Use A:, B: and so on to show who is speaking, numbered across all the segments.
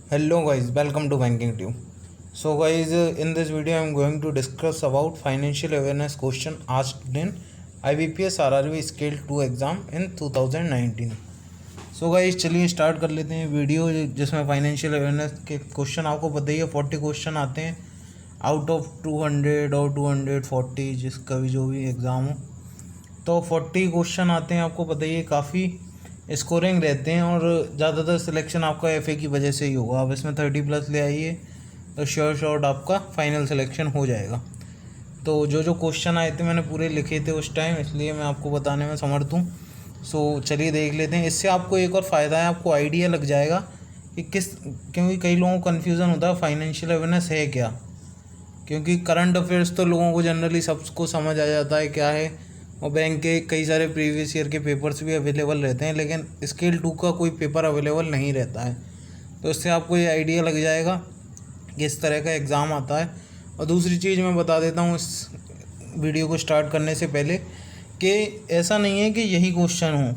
A: Hello guys, welcome to Banking Tube. So guys, in this video I am going to discuss about financial awareness question asked in IBPS RRB Scale 2 exam in 2019. So guys, चलिए start कर लेते हैं video जिसमें financial awareness के question आपको पता ही है 40 क्वेश्चन आते हैं आउट ऑफ 200 और 240 जिसका भी जो भी एग्ज़ाम हो तो 40 क्वेश्चन आते हैं आपको पता ही है काफ़ी स्कोरिंग रहते हैं और ज़्यादातर सिलेक्शन आपका एफए की वजह से ही होगा। आप इसमें 30+ ले आइए तो श्योर शॉर्ट आपका फाइनल सिलेक्शन हो जाएगा। तो जो जो क्वेश्चन आए थे मैंने पूरे लिखे थे उस टाइम, इसलिए मैं आपको बताने में समर्थ हूँ। सो चलिए देख लेते हैं। इससे आपको एक और फ़ायदा है, आपको आइडिया लग जाएगा कि क्योंकि कई लोगों को कन्फ्यूज़न होता है फाइनेंशियल अवेयरनेस है क्या। क्योंकि करंट अफेयर्स तो लोगों को जनरली सबको समझ आ जाता है क्या है, और बैंक के कई सारे प्रीवियस ईयर के पेपर्स भी अवेलेबल रहते हैं, लेकिन स्केल 2 का कोई पेपर अवेलेबल नहीं रहता है। तो इससे आपको ये आइडिया लग जाएगा कि इस तरह का एग्ज़ाम आता है। और दूसरी चीज़ मैं बता देता हूँ इस वीडियो को स्टार्ट करने से पहले कि ऐसा नहीं है कि यही क्वेश्चन हो,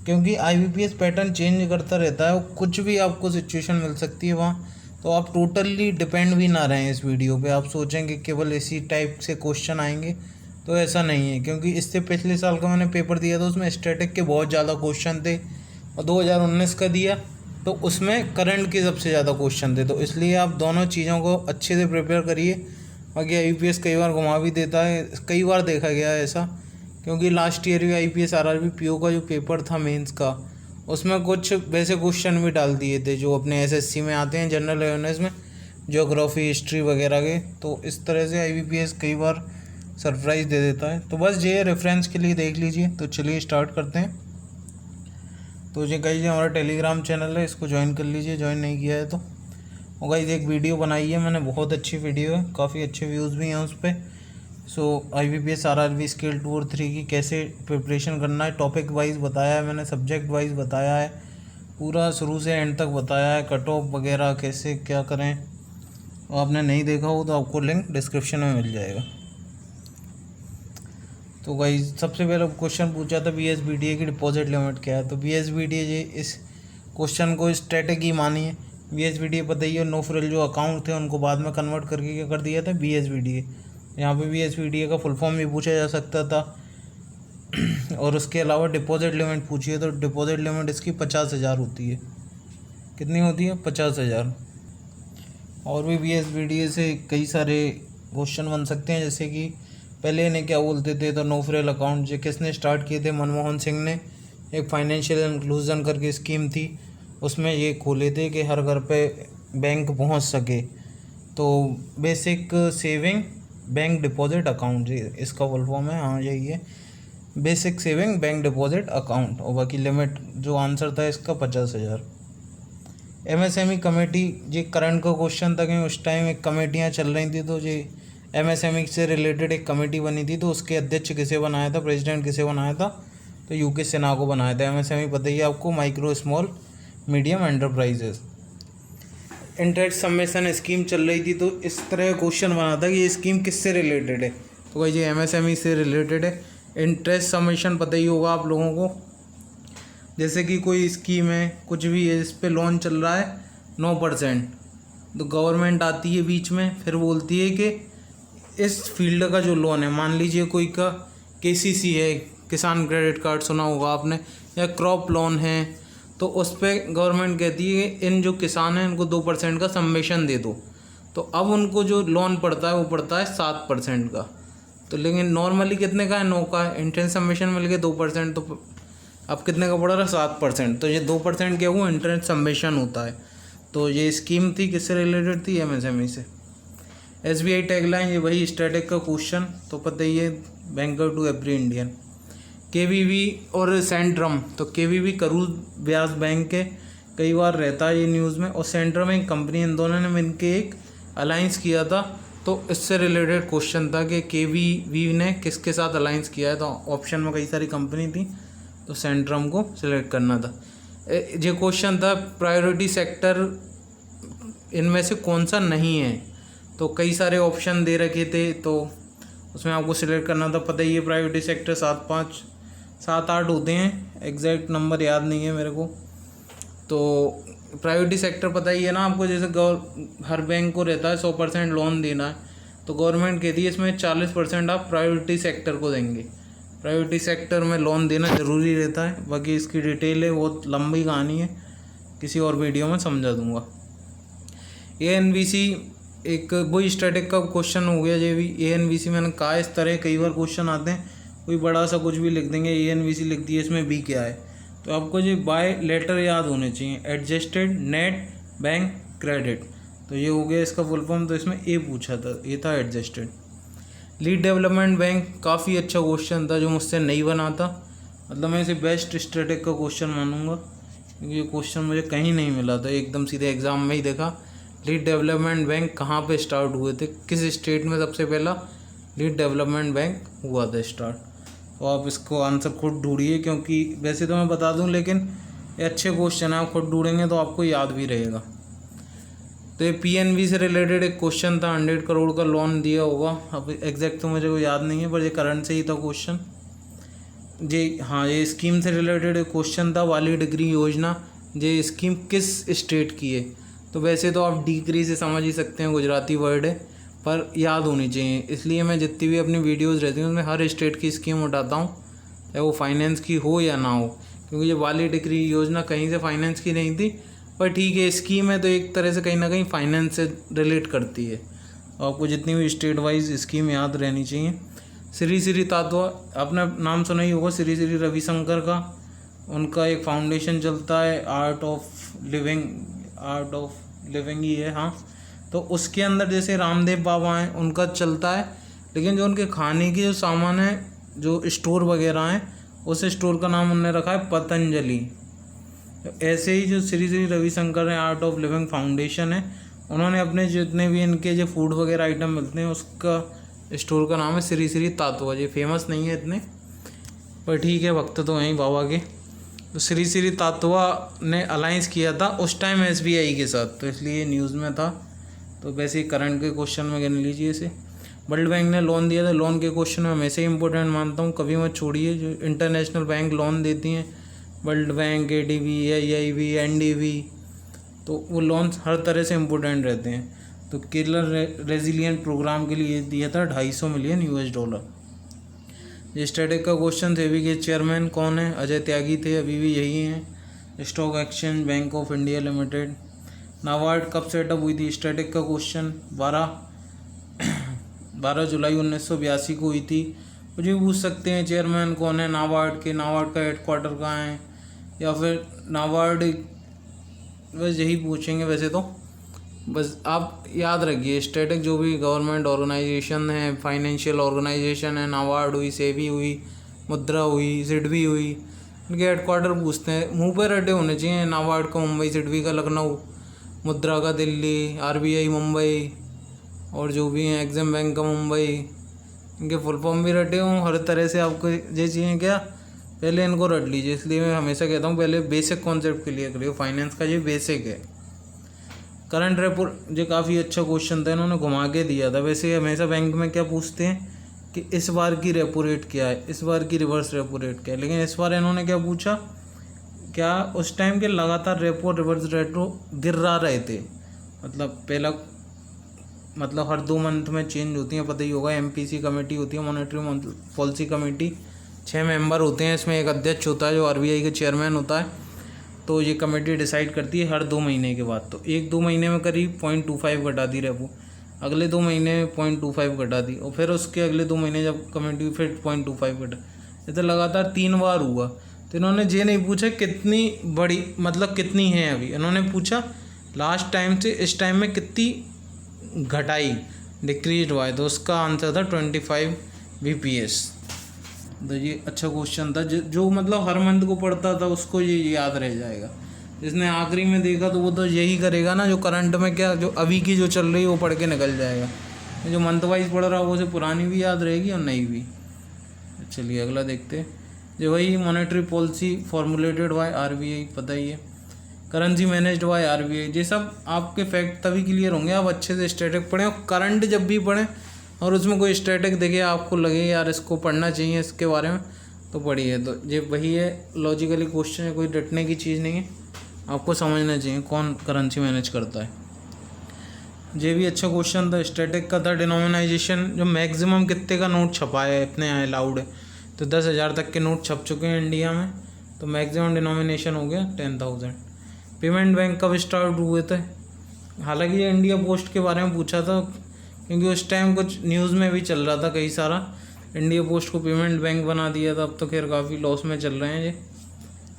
A: क्योंकि IBPS पैटर्न चेंज करता रहता है और कुछ भी आपको सिचुएशन मिल सकती है वहाँ। तो आप टोटली डिपेंड भी ना रहें इस वीडियो पे। आप सोचेंगे केवल इसी टाइप से क्वेश्चन आएंगे, तो ऐसा नहीं है। क्योंकि इससे पिछले साल का मैंने पेपर दिया था, उसमें स्टैटिक के बहुत ज़्यादा क्वेश्चन थे, और 2019 का दिया तो उसमें करंट के सबसे ज़्यादा क्वेश्चन थे। तो इसलिए आप दोनों चीज़ों को अच्छे से प्रिपेयर करिए। बाकी IBPS कई बार घुमा भी देता है, कई बार देखा गया है ऐसा। क्योंकि लास्ट ईयर भी IPS RRB PO का जो पेपर था मेंस का, उसमें कुछ वैसे क्वेश्चन भी डाल दिए थे जो अपने SSC में आते हैं जनरल अवेयरनेस में, ज्योग्राफी हिस्ट्री वगैरह के। तो इस तरह से IBPS कई बार सरप्राइज़ दे देता है। तो बस ये रेफरेंस के लिए देख लीजिए। तो चलिए स्टार्ट करते हैं। तो ये गाइस हमारा टेलीग्राम चैनल है, इसको ज्वाइन कर लीजिए, ज्वाइन नहीं किया है तो। और गाइस एक वीडियो बनाई है मैंने, बहुत अच्छी वीडियो है, काफ़ी अच्छे व्यूज़ भी हैं उस पर। सो IBPS RRB स्केल 2 और 3 की कैसे प्रिपरेशन करना है, टॉपिक वाइज बताया है मैंने, सब्जेक्ट वाइज बताया है, पूरा शुरू से एंड तक बताया है, कट ऑफ वगैरह कैसे क्या करें। और आपने नहीं देखा हो तो आपको लिंक डिस्क्रिप्शन में मिल जाएगा। तो गाइस सबसे पहले क्वेश्चन पूछा था BSBDA की डिपॉजिट लिमिट क्या है। तो BSBDA ये इस क्वेश्चन को स्ट्रेटेजी मानी है। BSBDA पता ही है, नो फ्रिल जो अकाउंट थे उनको बाद में कन्वर्ट करके क्या कर दिया था BSBDA। यहाँ पे BSBDA का फुल फॉर्म भी पूछा जा सकता था। और उसके अलावा डिपॉजिट लिमिट पूछी है, तो डिपॉजिट लिमिट इसकी 50,000 होती है। कितनी होती है? 50,000। और भी BSBDA से कई सारे क्वेश्चन बन सकते हैं, जैसे कि पहले इन्हें क्या बोलते थे। तो नो फ्रिल अकाउंट जो किसने स्टार्ट किए थे? मनमोहन सिंह ने। एक फाइनेंशियल इंक्लूजन करके स्कीम थी, उसमें ये खोले थे कि हर घर पे बैंक पहुंच सके। तो basic saving bank deposit account इसका फुल फॉर्म है, हाँ यही है, basic saving bank deposit account. और बाकी लिमिट जो आंसर था इसका 50,000। MSME कमेटी ये करंट का क्वेश्चन था कि उस टाइम एक कमेटियाँ चल रही थी, तो ये MSME से रिलेटेड एक कमेटी बनी थी। तो उसके अध्यक्ष किसे बनाया था, प्रेसिडेंट किसे बनाया था? तो UK सिन्हा को बनाया था। MSME पता ही है आपको, micro small medium enterprises. Interest submission scheme चल रही थी, तो इस तरह का क्वेश्चन बना था कि ये स्कीम किससे रिलेटेड है। तो भाई ये MSME से रिलेटेड है। इंटरेस्ट सबमिशन पता ही होगा आप लोगों को, जैसे कि कोई स्कीम है, कुछ भी है, इस पर लोन चल रहा है 9%, तो गवर्नमेंट आती है बीच में, फिर बोलती है कि इस फील्ड का जो लोन है, मान लीजिए कोई का KCC है, किसान क्रेडिट कार्ड सुना होगा आपने, या क्रॉप लोन है, तो उस पर गवर्नमेंट कहती है कि इन जो किसान हैं इनको 2% का सबमिशन दे दो। तो अब उनको जो लोन पड़ता है वो पड़ता है 7% का। तो लेकिन नॉर्मली कितने का है? 9 का है। इंटरेस्ट सबमिशन मिल के 2%, तो अब कितने का पड़ रहा है? 7%। तो ये 2% क्या हुआ? इंटरेस्ट सबमिशन होता है। तो ये स्कीम थी किससे रिलेटेड थी? MSME से। SBI टैगलाइन ये वही स्टैटिक का क्वेश्चन, तो पता ही है, banker to every Indian. KVB और सेंट्रम, तो KVB करूर व्यास बैंक के, कई बार रहता है ये न्यूज़ में, और सेंट्रम एक कंपनी, इन दोनों ने मिलकर एक अलाइंस किया था। तो इससे रिलेटेड क्वेश्चन था कि KVB ने किसके साथ अलाइंस किया है। तो ऑप्शन में कई सारी कंपनी थी, तो सेंट्रम को सिलेक्ट करना था। ये क्वेश्चन था प्रायोरिटी सेक्टर इनमें से कौन सा नहीं है। तो कई सारे ऑप्शन दे रखे थे, तो उसमें आपको सिलेक्ट करना था। पता ही है प्रायोरिटी सेक्टर 7-8 होते हैं, एग्जैक्ट नंबर याद नहीं है मेरे को। तो प्राइवेटी सेक्टर पता ही है ना आपको, जैसे हर बैंक को रहता है 100% लोन देना है, तो गवर्नमेंट कहती है इसमें 40% आप प्राइवेटी सेक्टर को देंगे। प्राइवेटी सेक्टर में लोन देना ज़रूरी रहता है। बाकी इसकी डिटेल है, बहुत लंबी कहानी है, किसी और वीडियो में समझा दूंगा। ANVC एक वही स्टैटिक का क्वेश्चन हो गया। ये भी ANVC मैंने कहा इस तरह कई बार क्वेश्चन आते हैं, कोई बड़ा सा कुछ भी लिख देंगे, ANVC लिख दिए, इसमें बी क्या है, तो आपको ये बाय लेटर याद होने चाहिए, एडजस्टेड नेट बैंक क्रेडिट, तो ये हो गया इसका फुल फॉर्म। तो इसमें ए पूछा था, ये था एडजस्टेड। लीड डेवलपमेंट बैंक काफ़ी अच्छा क्वेश्चन था जो मुझसे नहीं बना था, मतलब मैं इसे बेस्ट स्टैटिक का क्वेश्चन मानूंगा, क्योंकि ये क्वेश्चन मुझे कहीं नहीं मिला था, एकदम सीधे एग्जाम में ही देखा। लीड डेवलपमेंट बैंक कहाँ पे स्टार्ट हुए थे, किस स्टेट में सबसे पहला लीड डेवलपमेंट बैंक हुआ था स्टार्ट, तो आप इसको आंसर खुद ढूंढिए, क्योंकि वैसे तो मैं बता दूं लेकिन ये अच्छे क्वेश्चन है, आप खुद ढूंढेंगे तो आपको याद भी रहेगा। तो ये PNB से रिलेटेड एक क्वेश्चन था, 100 करोड़ का लोन दिया होगा, अब एग्जैक्ट तो मुझे को याद नहीं है, पर ये करंट से ही था क्वेश्चन जी। हाँ, ये स्कीम से रिलेटेड एक क्वेश्चन था, वाली डिग्री योजना, ये स्कीम किस स्टेट की है, तो वैसे तो आप डिग्री से समझ ही सकते हैं, गुजराती वर्ड है, पर याद होनी चाहिए, इसलिए मैं जितनी भी अपनी वीडियोस रहती हूँ उसमें हर स्टेट की स्कीम उठाता हूँ, चाहे वो फाइनेंस की हो या ना हो, क्योंकि ये वाली डिग्री योजना कहीं से फाइनेंस की नहीं थी, पर ठीक है स्कीम है तो एक तरह से कहीं ना कहीं फाइनेंस से रिलेट करती है। तो आपको जितनी भी स्टेट वाइज स्कीम याद रहनी चाहिए। श्री श्री तात्वा, आपने नाम सुना ही होगा, श्री श्री रविशंकर का, उनका एक फाउंडेशन चलता है, आर्ट ऑफ लिविंग ही है, हाँ, तो उसके अंदर जैसे रामदेव बाबा हैं उनका चलता है, लेकिन जो उनके खाने की जो सामान है, जो स्टोर वगैरह हैं, उस स्टोर का नाम उन्होंने रखा है पतंजलि। तो ऐसे ही जो श्री श्री रविशंकर है, आर्ट ऑफ लिविंग फाउंडेशन है, उन्होंने अपने जितने भी इनके जो फूड वगैरह आइटम मिलते हैं उसका स्टोर का नाम है श्री श्री तात्वा। ये फेमस नहीं है इतने, पर ठीक है, वक्त तो वहीं बाबा के। तो श्री श्री तात्वा ने अलाइंस किया था उस टाइम SBI के साथ, तो इसलिए न्यूज़ में था, तो वैसे ही करंट के क्वेश्चन में गिन लीजिए इसे। वर्ल्ड बैंक ने लोन दिया था, लोन के क्वेश्चन में हमेशा ही इंपॉर्टेंट मानता हूँ, कभी मत छोड़िए। जो इंटरनेशनल बैंक लोन देती हैं, world bank, ADB, AIIB, NDB, तो वो लोन्स हर तरह से इम्पोर्टेंट रहते हैं। तो केरल रेजिलियंट प्रोग्राम के लिए दिया था $250 मिलियन। ये स्टैटिक का क्वेश्चन थे। अभी के चेयरमैन कौन है? अजय त्यागी थे, अभी भी यही हैं। Stock exchange bank of India limited. NABARD कब सेटअप हुई थी? स्टैटिक का क्वेश्चन 12 जुलाई 1982 को हुई थी। कुछ भी पूछ सकते हैं, चेयरमैन कौन है नाबार्ड के, नाबार्ड का हेडक्वार्टर कहाँ है, या फिर नाबार्ड, बस यही पूछेंगे। वैसे तो बस आप याद रखिए, स्टैटिक जो भी गवर्नमेंट ऑर्गेनाइजेशन है, फाइनेंशियल ऑर्गेनाइजेशन है, नाबार्ड हुई, सेबी हुई, मुद्रा हुई, सिडबी हुई, इनके हेडक्वार्टर पूछते हैं, मुंह पर रटे होने चाहिए। नाबार्ड का मुंबई, सिडबी का लखनऊ, मुद्रा का दिल्ली, RBI मुंबई, और जो भी हैं एग्जिम बैंक का मुंबई, इनके फुल फॉर्म भी रटे हों। हर तरह से आपको ये चाहिए क्या, पहले इनको रट लीजिए। इसलिए मैं हमेशा कहता हूँ पहले बेसिक कॉन्सेप्ट क्लियर करिए, फाइनेंस का ये बेसिक है। करंट रेपो जो काफ़ी अच्छा क्वेश्चन था, इन्होंने घुमा के दिया था। वैसे हमेशा बैंक में क्या पूछते हैं कि इस बार की रेपो रेट क्या है, इस बार की रिवर्स रेपो रेट क्या है, लेकिन इस बार इन्होंने क्या पूछा, क्या उस टाइम के लगातार रेपो रिवर्स रेपो गिर रहे थे, मतलब पहला मतलब हर 2 मंथ में चेंज होती है, पता ही होगा। MPC कमेटी होती है, मॉनेटरी पॉलिसी कमेटी, 6 मेंबर होते हैं, इसमें एक अध्यक्ष होता है जो RBI का चेयरमैन होता है। तो ये कमेटी डिसाइड करती है हर 2 महीने के बाद। तो 1-2 महीने में करीब 0.25 घटा दी रेपो, अगले 2 महीने में 0.25 घटा दी, और फिर उसके अगले 2 महीने जब कमेटी फिर 0.25 घटा, ये तो लगातार 3 बार हुआ। तो इन्होंने ये नहीं पूछा कितनी बड़ी, मतलब कितनी है अभी, इन्होंने पूछा लास्ट टाइम से इस टाइम में कितनी घटाई, डिक्रीज हुआ है। तो उसका आंसर था 25 BPS। तो ये अच्छा क्वेश्चन था, जो मतलब हर मंथ को पढ़ता था उसको ये याद रह जाएगा। जिसने आखिरी में देखा तो वो तो यही करेगा ना, जो करंट में क्या, जो अभी की जो चल रही है वो पढ़ के निकल जाएगा। जो मंथ वाइज पढ़ रहा है वो उसे पुरानी भी याद रहेगी और नई भी। चलिए अगला देखते हैं। जो वही monetary policy formulated bye RBI, पता ही है। Currency managed by RBI। ये सब आपके फैक्ट तभी क्लियर होंगे आप अच्छे से स्टैटिक पढ़ें, और करंट जब भी पढ़ें और उसमें कोई स्टैटिक देखे आपको लगे यार इसको पढ़ना चाहिए इसके बारे में, तो पढ़िए। तो ये वही है, लॉजिकली क्वेश्चन है, कोई रटने की चीज़ नहीं है। आपको समझना चाहिए कौन करेंसी मैनेज करता है। ये भी अच्छा क्वेश्चन था, स्टैटिक का था। डिनोमिनाइजेशन जो मैक्सिमम कितने का नोट छपा है इतने अलाउड है, तो 10,000 तक के नोट छप चुके हैं इंडिया में, तो मैक्सिमम डिनोमिनेशन हो गया 10,000। पेमेंट बैंक कब स्टार्ट हुए थे, हालांकि ये इंडिया पोस्ट के बारे में पूछा था, क्योंकि उस टाइम कुछ न्यूज़ में भी चल रहा था कई सारा, इंडिया पोस्ट को पेमेंट बैंक बना दिया था। अब तो खैर काफ़ी लॉस में चल रहे हैं ये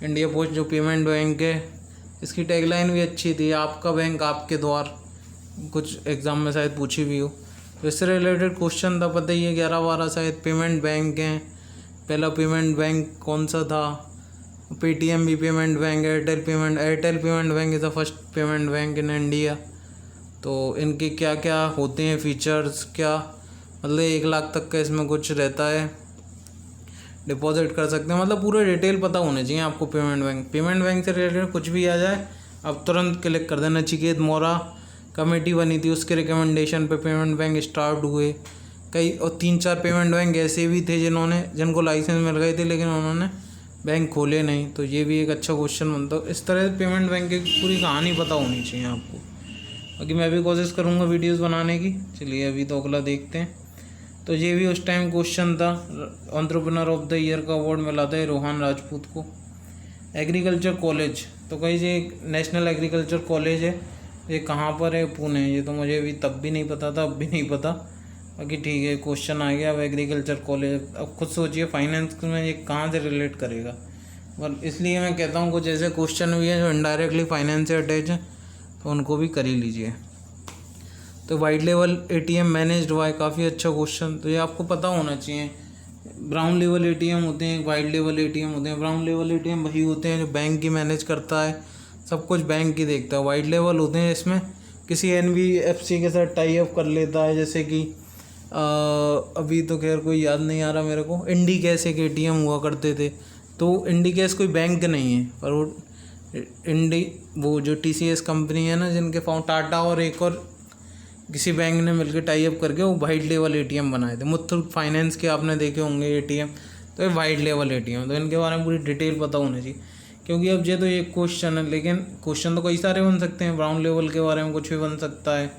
A: इंडिया पोस्ट जो पेमेंट बैंक है। इसकी टैगलाइन भी अच्छी थी, आपका बैंक आपके द्वार, कुछ एग्ज़ाम में शायद पूछी भी हो। तो इससे रिलेटेड क्वेश्चन था, पता ही है 11-12 शायद पेमेंट बैंक हैं। पहला पेमेंट बैंक कौन सा था, पेटीएम भी payment bank, Airtel payment bank is the first payment bank in India. तो इनके क्या क्या होते हैं फीचर्स, क्या मतलब 1 लाख तक का इसमें कुछ रहता है, डिपॉजिट कर सकते हैं, मतलब पूरे डिटेल पता होने चाहिए आपको। पेमेंट बैंक से रिलेटेड कुछ भी आ जाए अब तुरंत क्लिक कर देना। नचिकेत मोरा कमेटी बनी थी, उसके रिकमेंडेशन पे पेमेंट बैंक स्टार्ट हुए कई, और 3-4 पेमेंट बैंक ऐसे भी थे जिनको लाइसेंस मिल गए थे लेकिन उन्होंने बैंक खोले नहीं। तो ये भी एक अच्छा क्वेश्चन बनता है। इस तरह से पेमेंट बैंक की पूरी कहानी पता होनी चाहिए आपको। बाकी मैं भी कोशिश करूँगा वीडियोज़ बनाने की। चलिए अभी तो अगला देखते हैं। तो ये भी उस टाइम क्वेश्चन था, एंटरप्रेन्योर ऑफ द ईयर का अवार्ड मिला था रोहन राजपूत को। एग्रीकल्चर कॉलेज, तो कहीं ये नेशनल एग्रीकल्चर कॉलेज है, ये कहाँ पर है, पुणे। ये तो मुझे अभी तब भी नहीं पता था, अब भी नहीं पता। बाकी ठीक है, क्वेश्चन आ गया। अब एग्रीकल्चर कॉलेज, अब खुद सोचिए फाइनेंस में ये कहाँ से रिलेट करेगा। और इसलिए मैं कहता हूँ कुछ ऐसे क्वेश्चन भी हैं जो इनडायरेक्टली फाइनेंस से अटैच हैं, तो उनको भी कर ही लीजिए। तो wide level ATM managed by, काफ़ी अच्छा क्वेश्चन, तो ये आपको पता होना चाहिए। ब्राउन लेवल एटीएम होते हैं, वाइड लेवल एटीएम होते हैं। ब्राउन लेवल एटीएम वही होते हैं जो बैंक की मैनेज करता है, सब कुछ बैंक की देखता है। वाइड लेवल होते हैं इसमें किसी एनबीएफसी के साथ टाई अप कर लेता है, जैसे कि अभी तो खैर कोई याद नहीं आ रहा मेरे को, इंडी कैश एक एटीएम हुआ करते थे। तो इंडी कैश कोई बैंक नहीं है, पर वो जो टीसीएस कंपनी है ना, जिनके टाटा और एक और किसी बैंक ने मिलकर टाई अप करके वो वाइड लेवल एटीएम बनाए थे। मुथूट फाइनेंस के आपने देखे होंगे एटीएम, तो ये वाइड लेवल एटीएम, तो इनके बारे में पूरी डिटेल पता होनी चाहिए। क्योंकि अब ये तो एक क्वेश्चन है, लेकिन क्वेश्चन तो कई सारे बन सकते हैं। ब्राउन लेवल के बारे में कुछ भी बन सकता है,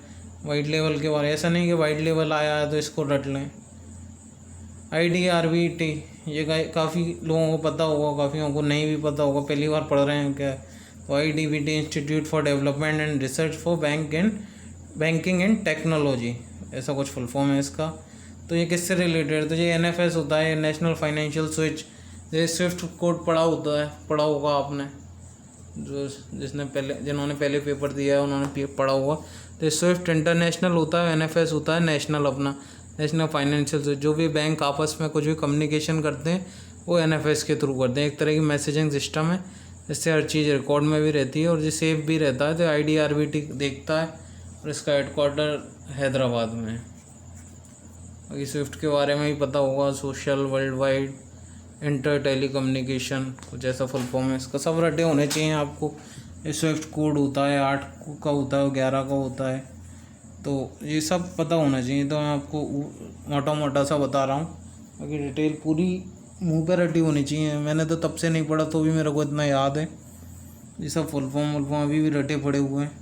A: वाइड लेवल के बारे में ऐसा नहीं कि वाइड लेवल आया है तो इसको रट लें। IDRBT, ये काफ़ी लोगों को पता होगा, काफ़ी लोगों को नहीं भी पता होगा, पहली बार पढ़ रहे हैं क्या। तो IDBT institute for development and research for banking and technology, ऐसा कुछ फुल फॉर्म है इसका। तो ये किससे रिलेटेड है, तो ये NFS होता है, नेशनल फाइनेंशियल स्विच। ये स्विफ्ट कोड पढ़ा होगा आपने, जिन्होंने पहले पेपर दिया है उन्होंने पढ़ा होगा। तो स्विफ्ट इंटरनेशनल होता है, NFS होता है नेशनल, अपना नेशनल फाइनेंशियल स्विच। जो भी बैंक आपस में कुछ भी कम्युनिकेशन करते हैं वो NFS के थ्रू करते हैं। एक तरह की मैसेजिंग सिस्टम है, इससे हर चीज़ रिकॉर्ड में भी रहती है और ये सेफ भी रहता है। तो IDRBT देखता है और इसका हेडक्वार्टर हैदराबाद में है। बाकी स्विफ्ट के बारे में ही पता होगा, social world wide inter tele communication, कुछ ऐसा फुल फॉर्म है इसका, सब रटे होने चाहिए आपको। ये स्विफ्ट कोड होता है, 8 का होता है, 11 का होता है, तो ये सब पता होना चाहिए। तो मैं आपको मोटा सा बता रहा हूँ, बाकी डिटेल पूरी मुँह पर रटी होनी चाहिए। मैंने तो तब से नहीं पढ़ा, तो भी मेरे को इतना याद है। ये सब फुल फॉर्म अभी भी रटे पड़े हुए हैं।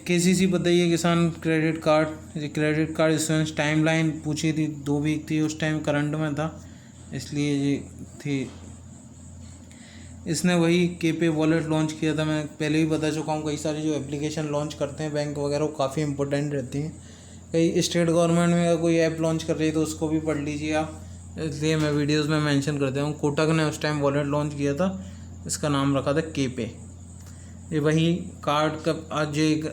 A: KCC बताइए, किसान क्रेडिट कार्ड इशुएंस टाइमलाइन पूछी थी, 2 वीक थी उस टाइम, करंट में था इसलिए ये थी। इसने वही केपे वॉलेट लॉन्च किया था, मैं पहले भी बता चुका हूँ। कई सारी जो एप्लीकेशन लॉन्च करते हैं बैंक वगैरह, वो काफ़ी इंपॉर्टेंट रहती हैं। कई स्टेट गवर्नमेंट में कोई ऐप लॉन्च कर रही है तो उसको भी पढ़ लीजिए आप, इसलिए मैं वीडियोज़ में मेंशन करता हूँ। कोटक ने उस टाइम वॉलेट लॉन्च किया था, इसका नाम रखा था केपे। ये वही कार्ड का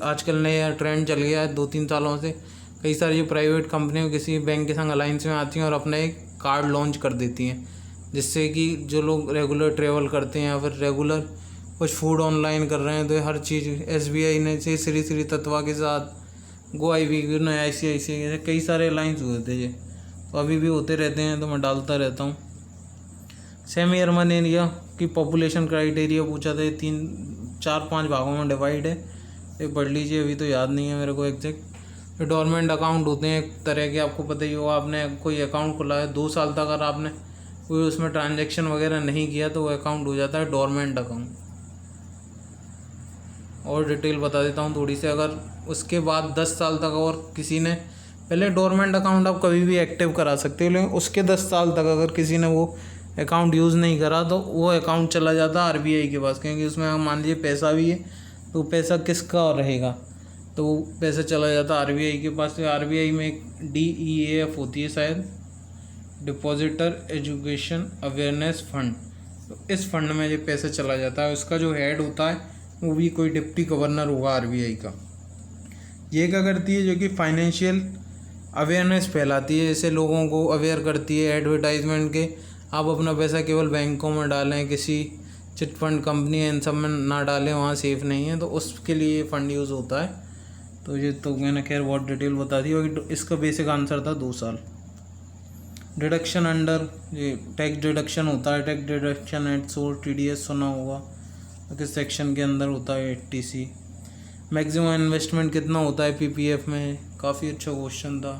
A: आजकल नया ट्रेंड चल गया है 2-3 सालों से। कई सारी जो प्राइवेट कंपनियाँ किसी बैंक के संग अलाइंस में आती हैं और अपना एक कार्ड लॉन्च कर देती हैं, जिससे कि जो लोग रेगुलर ट्रैवल करते हैं या फिर रेगुलर कुछ फूड ऑनलाइन कर रहे हैं, तो हर चीज़ SBI ने से श्री तत्वा के साथ, GoIBQ ने ICICI, कई सारे अलाइंस हुए थे ये, तो अभी भी होते रहते हैं, तो मैं डालता रहता हूँ। सेमी अर्बन एरिया की पॉपुलेशन क्राइटेरिया पूछा था, 3-4-5 भागों में डिवाइड है, ये पढ़ लीजिए, अभी तो याद नहीं है मेरे को एग्जैक्ट। डोरमेंट अकाउंट होते हैं एक तरह के, आपको पता ही होगा। आपने कोई अकाउंट खुला है 2 साल तक, अगर आपने कोई उसमें ट्रांजैक्शन वगैरह नहीं किया तो वो अकाउंट हो जाता है डोरमेंट अकाउंट। और डिटेल बता देता हूँ थोड़ी सी। अगर उसके बाद 10 साल तक और किसी ने पहले डोरमेंट अकाउंट आप कभी भी एक्टिव करा सकते हो, लेकिन उसके 10 साल तक अगर किसी ने वो अकाउंट यूज़ नहीं करा तो वो अकाउंट चला जाता आरबीआई के पास, क्योंकि उसमें मान लीजिए पैसा भी है तो पैसा किसका रहेगा, तो वो पैसा चला जाता आरबीआई के पास। आरबीआई में एक DEAF होती है शायद, डिपॉजिटर एजुकेशन अवेयरनेस फंड, तो इस फंड में ये पैसा चला जाता है। उसका जो हेड होता है वो भी कोई डिप्टी गवर्नर होगा आरबीआई का। ये क्या करती है, जो कि फाइनेंशियल अवेयरनेस फैलाती है, जैसे लोगों को अवेयर करती है एडवर्टाइजमेंट के आप अपना पैसा केवल बैंकों में डालें, किसी चिट फंड कंपनी इन सब में ना डालें, वहाँ सेफ़ नहीं है, तो उसके लिए ये फ़ंड यूज़ होता है। तो ये तो मैंने खैर बहुत डिटेल बता दी होगी। इसका बेसिक आंसर था 2 साल। डिडक्शन अंडर, ये टैक्स डिडक्शन होता है, tax deduction at source TDS सुना होगा, तो किस सेक्शन के अंदर होता है 80C। मैक्सिमम इन्वेस्टमेंट कितना होता है PPF में, काफ़ी अच्छा क्वेश्चन था।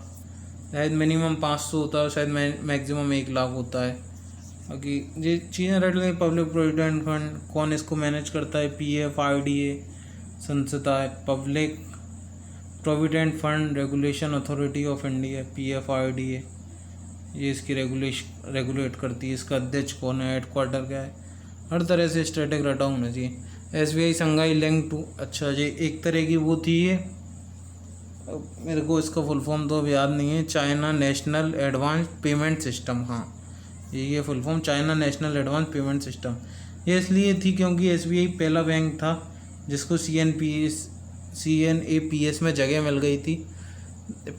A: शायद मिनिमम 500 होता है, शायद मैक्सिमम 1 लाख होता है। बाकी ये चीज़ें रट लें। पब्लिक प्रोविडेंट फंड कौन इसको मैनेज करता है, PF RDA संस्था है। Public provident fund regulation authority of India, PF RDA, ये इसकी रेगुलेट करती है। इसका अध्यक्ष कौन है, हेडक्वार्टर क्या है, हर तरह से स्टैटिक रटा होना चाहिए। SBI संघाई लिंक टू, अच्छा जी एक तरह की वो थी ये, मेरे को इसका फुल फॉर्म तो अब याद नहीं है, China national advance payment system. हाँ ये full form China national advance payment system. ये इसलिए थी क्योंकि SBI पहला बैंक था जिसको CNAPS में जगह मिल गई थी।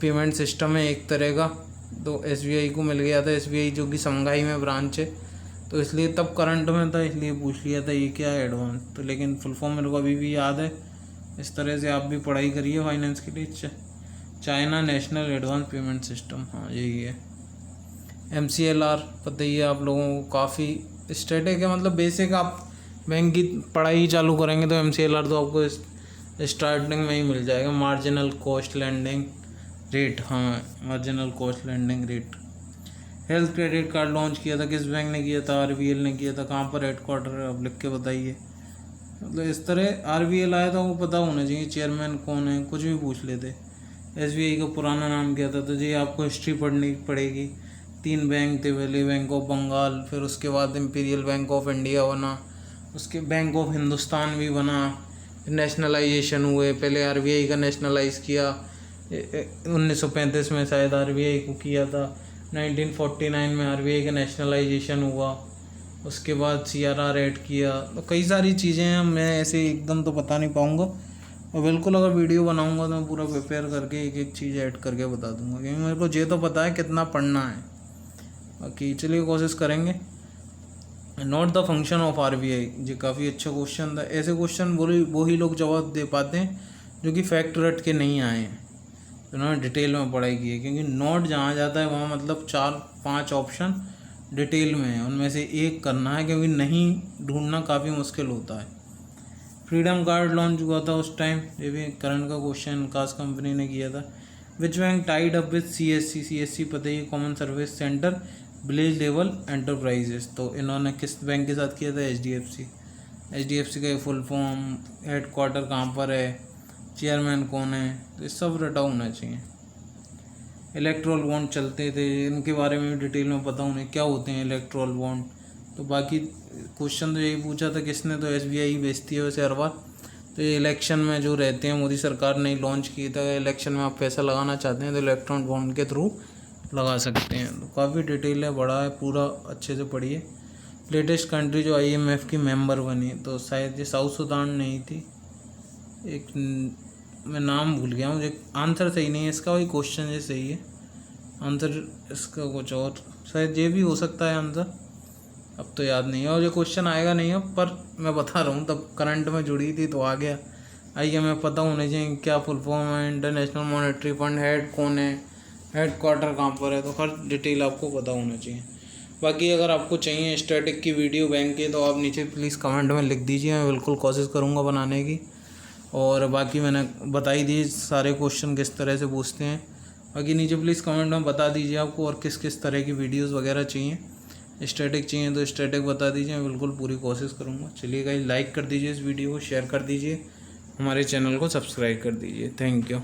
A: पेमेंट सिस्टम है एक तरह का, तो SBI को मिल गया था। SBI जो कि संघाई में ब्रांच है, तो इसलिए तब करंट में था, इसलिए पूछ लिया था ये क्या है एडवांस। तो लेकिन फुल फॉर्म मेरे को अभी भी याद है। इस तरह से आप भी पढ़ाई करिए फाइनेंस के लिए। China national advance payment system, हाँ यही है। MCLR पता ही है आप लोगों को, काफ़ी स्टैटिक है, मतलब बेसिक आप बैंक की पढ़ाई चालू करेंगे तो MCLR तो आपको स्टार्टिंग में ही मिल जाएगा। मार्जिनल कॉस्ट लेंडिंग रेट, हाँ marginal cost lending rate. Health credit card launch किया था, किस बैंक ने किया था, RBL ने किया था। कहाँ पर हेडक्वार्टर है आप लिख के बताइए। मतलब इस तरह RBL आया था, वो पता होना चाहिए चेयरमैन कौन है, कुछ भी पूछ लेते। SBI का पुराना नाम क्या था, तो जी आपको हिस्ट्री पढ़नी पड़ेगी। 3 बैंक थे पहले, बैंक ऑफ बंगाल, फिर उसके बाद इंपीरियल बैंक ऑफ इंडिया बना, उसके बैंक ऑफ हिंदुस्तान भी बना, नेशनलाइजेशन हुए। पहले RBI का नेशनलाइज किया 1935 में शायद RBI को किया था। 1949 में RBI का नेशनलाइजेशन हुआ, उसके बाद CRR ऐड किया। तो कई सारी चीज़ें हैं, मैं ऐसे एकदम तो बता नहीं पाऊँगा, और बिल्कुल अगर वीडियो बनाऊँगा तो मैं पूरा प्रिपेयर करके एक एक चीज़ ऐड करके बता दूँगा, क्योंकि मेरे को ये तो पता है कितना पढ़ना है। बाकी चलिए कोशिश करेंगे। Note the function of RBI, ये काफ़ी अच्छा क्वेश्चन था। ऐसे क्वेश्चन वो ही लोग जवाब दे पाते हैं जो कि फैक्ट रट के नहीं आए हैं, उन्होंने डिटेल में पढ़ाई की है। क्योंकि नोट जहाँ जाता है वहाँ मतलब 4-5 ऑप्शन डिटेल में है, उनमें से एक करना है, क्योंकि नहीं ढूंढना काफ़ी मुश्किल होता है। फ्रीडम कार्ड लॉन्च हुआ था उस टाइम, ये भी करंट का क्वेश्चन, कास कंपनी ने किया था। Which bank tied up with CSC पता ही, common service centre village level enterprises, तो इन्होंने किस बैंक के साथ किया था, HDFC का फुल फॉर्म, हेडक्वार्टर कहाँ पर है, चेयरमैन कौन है, तो ये सब रटा होना चाहिए। इलेक्ट्रल बॉन्ड चलते थे, इनके बारे में भी डिटेल में पता होने क्या होते हैं इलेक्ट्रल बॉन्ड। तो बाकी क्वेश्चन तो यही पूछा था किसने, तो SBI ही बेचती है वैसे हर बार। तो ये इलेक्शन में जो रहते हैं, मोदी सरकार ने लॉन्च किया था, इलेक्शन में आप पैसा लगाना चाहते हैं तो इलेक्ट्रॉन बॉन्ड के थ्रू लगा सकते हैं। तो काफ़ी डिटेल है, बड़ा है, पूरा अच्छे से पढ़िए। लेटेस्ट कंट्री जो IMF की मेंबर बनी, तो शायद ये साउथ सुडान नहीं थी, एक मैं नाम भूल गया, मुझे आंसर सही नहीं है इसका, वही क्वेश्चन ये सही है, आंसर इसका कुछ और, शायद ये भी हो सकता है आंसर, अब तो याद नहीं है और ये क्वेश्चन आएगा नहीं अब, पर मैं बता रहा हूँ तब करंट में जुड़ी थी तो आ गया। IMF पता होने चाहिए क्या फुल फॉर्म है, इंटरनेशनल मॉनेटरी फंड, हेड कौन है, हेडक्वार्टर कहाँ पर है, तो हर डिटेल आपको पता होना चाहिए। बाकी अगर आपको चाहिए स्टैटिक की वीडियो बैंक के, तो आप नीचे प्लीज़ कमेंट में लिख दीजिए, मैं बिल्कुल कोशिश करूँगा बनाने की। और बाकी मैंने बता ही दी सारे क्वेश्चन किस तरह से पूछते हैं। बाकी नीचे प्लीज़ कमेंट में बता दीजिए आपको और किस किस तरह की वीडियोस वगैरह चाहिए। स्टैटिक चाहिए तो स्टैटिक बता दीजिए, मैं बिल्कुल पूरी कोशिश करूँगा। चलिए गाइस, लाइक कर दीजिए इस वीडियो को, शेयर कर दीजिए हमारे चैनल को सब्सक्राइब कर दीजिए। Thank you.